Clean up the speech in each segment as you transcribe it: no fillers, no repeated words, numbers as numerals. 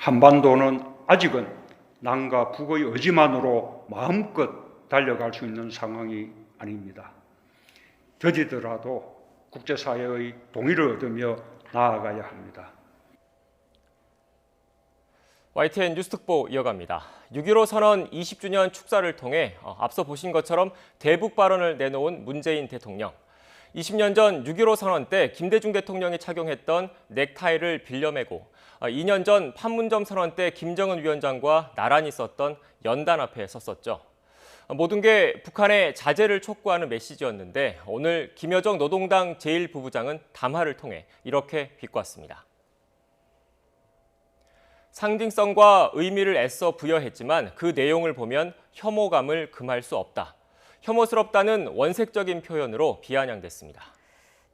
한반도는 아직은 남과 북의 의지만으로 마음껏 달려갈 수 있는 상황이 아닙니다. 더디더라도 국제사회의 동의를 얻으며 나아가야 합니다. YTN 뉴스특보 이어갑니다. 6.15 선언 20주년 축사를 통해 앞서 보신 것처럼 대북 발언을 내놓은 문재인 대통령. 20년 전 6.15 선언 때 김대중 대통령이 착용했던 넥타이를 빌려매고 2년 전 판문점 선언 때 김정은 위원장과 나란히 썼던 연단 앞에 섰었죠. 모든 게 북한의 자제를 촉구하는 메시지였는데 오늘 김여정 노동당 제1부부장은 담화를 통해 이렇게 비꼬았습니다. 상징성과 의미를 애써 부여했지만 그 내용을 보면 혐오감을 금할 수 없다. 혐오스럽다는 원색적인 표현으로 비아냥댔습니다.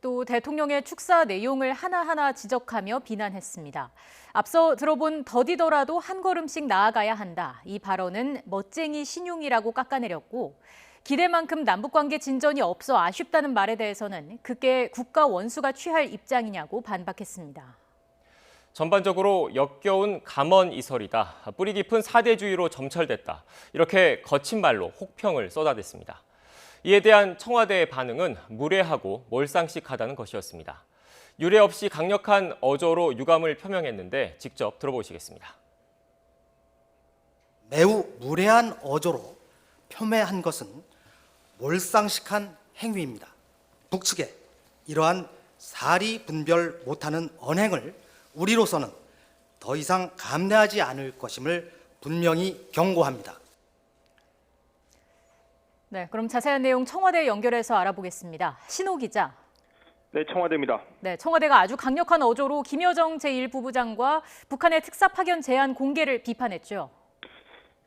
또 대통령의 축사 내용을 하나하나 지적하며 비난했습니다. 앞서 들어본 더디더라도 한 걸음씩 나아가야 한다. 이 발언은 멋쟁이 신용이라고 깎아내렸고 기대만큼 남북관계 진전이 없어 아쉽다는 말에 대해서는 그게 국가 원수가 취할 입장이냐고 반박했습니다. 전반적으로 역겨운 감언이설이다. 뿌리 깊은 사대주의로 점철됐다. 이렇게 거친 말로 혹평을 쏟아댔습니다. 이에 대한 청와대의 반응은 무례하고 몰상식하다는 것이었습니다. 유례 없이 강력한 어조로 유감을 표명했는데 직접 들어보시겠습니다. 매우 무례한 어조로 표명한 것은 몰상식한 행위입니다. 북측에 이러한 사리 분별 못하는 언행을 우리로서는 더 이상 감내하지 않을 것임을 분명히 경고합니다. 네, 그럼 자세한 내용 청와대 연결해서 알아보겠습니다. 신호 기자. 네, 청와대입니다. 네, 청와대가 아주 강력한 어조로 김여정 제1부부장과 북한의 특사 파견 제안 공개를 비판했죠.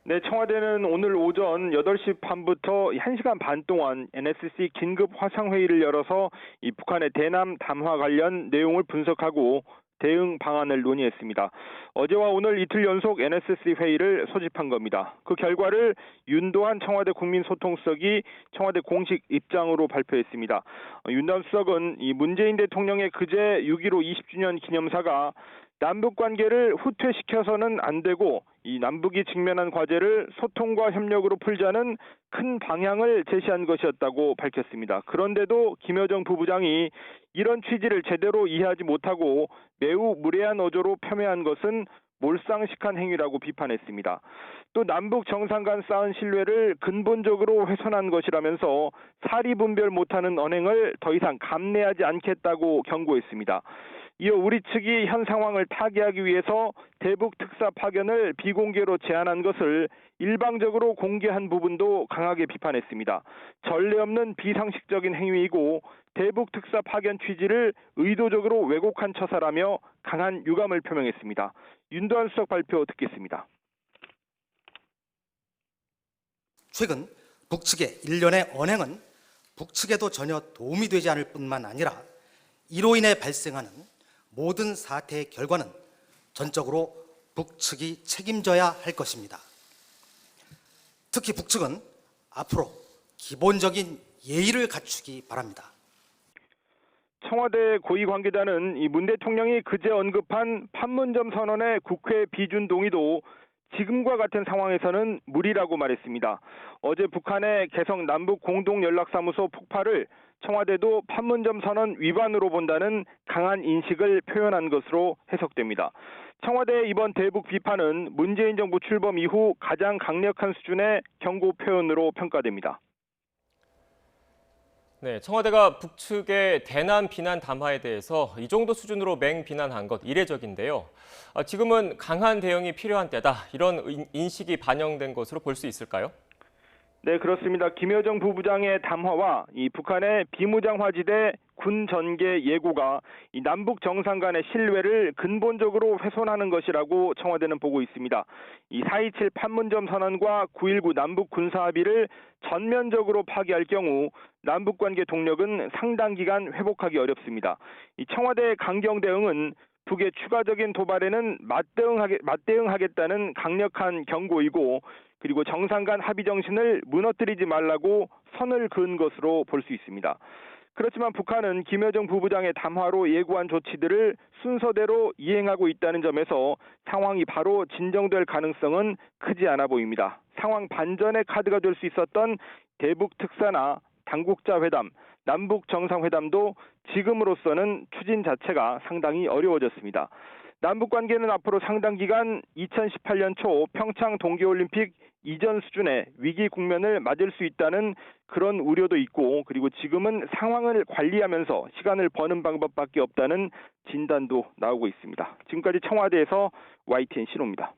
네, 청와대는 오늘 오전 8시 반부터 1시간 반 동안 NSC 긴급 화상회의를 열어서 이 북한의 대남 담화 관련 내용을 분석하고 대응 방안을 논의했습니다. 어제와 오늘 이틀 연속 NSC 회의를 소집한 겁니다. 그 결과를 윤도한 청와대 국민소통수석이 청와대 공식 입장으로 발표했습니다. 윤도한 수석은 이 문재인 대통령의 그제 6.15 20주년 기념사가 남북 관계를 후퇴시켜서는 안 되고 이 남북이 직면한 과제를 소통과 협력으로 풀자는 큰 방향을 제시한 것이었다고 밝혔습니다. 그런데도 김여정 부부장이 이런 취지를 제대로 이해하지 못하고 매우 무례한 어조로 폄훼한 것은 몰상식한 행위라고 비판했습니다. 또 남북 정상 간 쌓은 신뢰를 근본적으로 훼손한 것이라면서 사리 분별 못하는 언행을 더 이상 감내하지 않겠다고 경고했습니다. 이어 우리 측이 현 상황을 타개하기 위해서 대북 특사 파견을 비공개로 제안한 것을 일방적으로 공개한 부분도 강하게 비판했습니다. 전례 없는 비상식적인 행위이고 대북 특사 파견 취지를 의도적으로 왜곡한 처사라며 강한 유감을 표명했습니다. 윤도한 수석 발표 듣겠습니다. 최근 북측의 일련의 언행은 북측에도 전혀 도움이 되지 않을 뿐만 아니라 이로 인해 발생하는 모든 사태의 결과는 전적으로 북측이 책임져야 할 것입니다. 특히 북측은 앞으로 기본적인 예의를 갖추기 바랍니다. 청와대 고위 관계자는 이 문 대통령이 그제 언급한 판문점 선언의 국회 비준 동의도 지금과 같은 상황에서는 무리라고 말했습니다. 어제 북한의 개성 남북 공동연락사무소 폭파를 청와대도 판문점 선언 위반으로 본다는 강한 인식을 표현한 것으로 해석됩니다. 청와대의 이번 대북 비판은 문재인 정부 출범 이후 가장 강력한 수준의 경고 표현으로 평가됩니다. 네, 청와대가 북측의 대남 비난 담화에 대해서 이 정도 수준으로 맹비난한 것 이례적인데요. 지금은 강한 대응이 필요한 때다. 이런 인식이 반영된 것으로 볼 수 있을까요? 네, 그렇습니다. 김여정 부부장의 담화와 이 북한의 비무장화지대 군 전개 예고가 이 남북 정상 간의 신뢰를 근본적으로 훼손하는 것이라고 청와대는 보고 있습니다. 이 4.27 판문점 선언과 9.19 남북 군사 합의를 전면적으로 파기할 경우 남북 관계 동력은 상당 기간 회복하기 어렵습니다. 이 청와대의 강경 대응은 북의 추가적인 도발에는 맞대응하겠다는 강력한 경고이고 그리고 정상 간 합의 정신을 무너뜨리지 말라고 선을 그은 것으로 볼 수 있습니다. 그렇지만 북한은 김여정 부부장의 담화로 예고한 조치들을 순서대로 이행하고 있다는 점에서 상황이 바로 진정될 가능성은 크지 않아 보입니다. 상황 반전의 카드가 될 수 있었던 대북 특사나 당국자 회담, 남북 정상회담도 지금으로서는 추진 자체가 상당히 어려워졌습니다. 남북 관계는 앞으로 상당 기간 2018년 초 평창 동계올림픽 이전 수준의 위기 국면을 맞을 수 있다는 그런 우려도 있고, 그리고 지금은 상황을 관리하면서 시간을 버는 방법밖에 없다는 진단도 나오고 있습니다. 지금까지 청와대에서 YTN 신호입니다.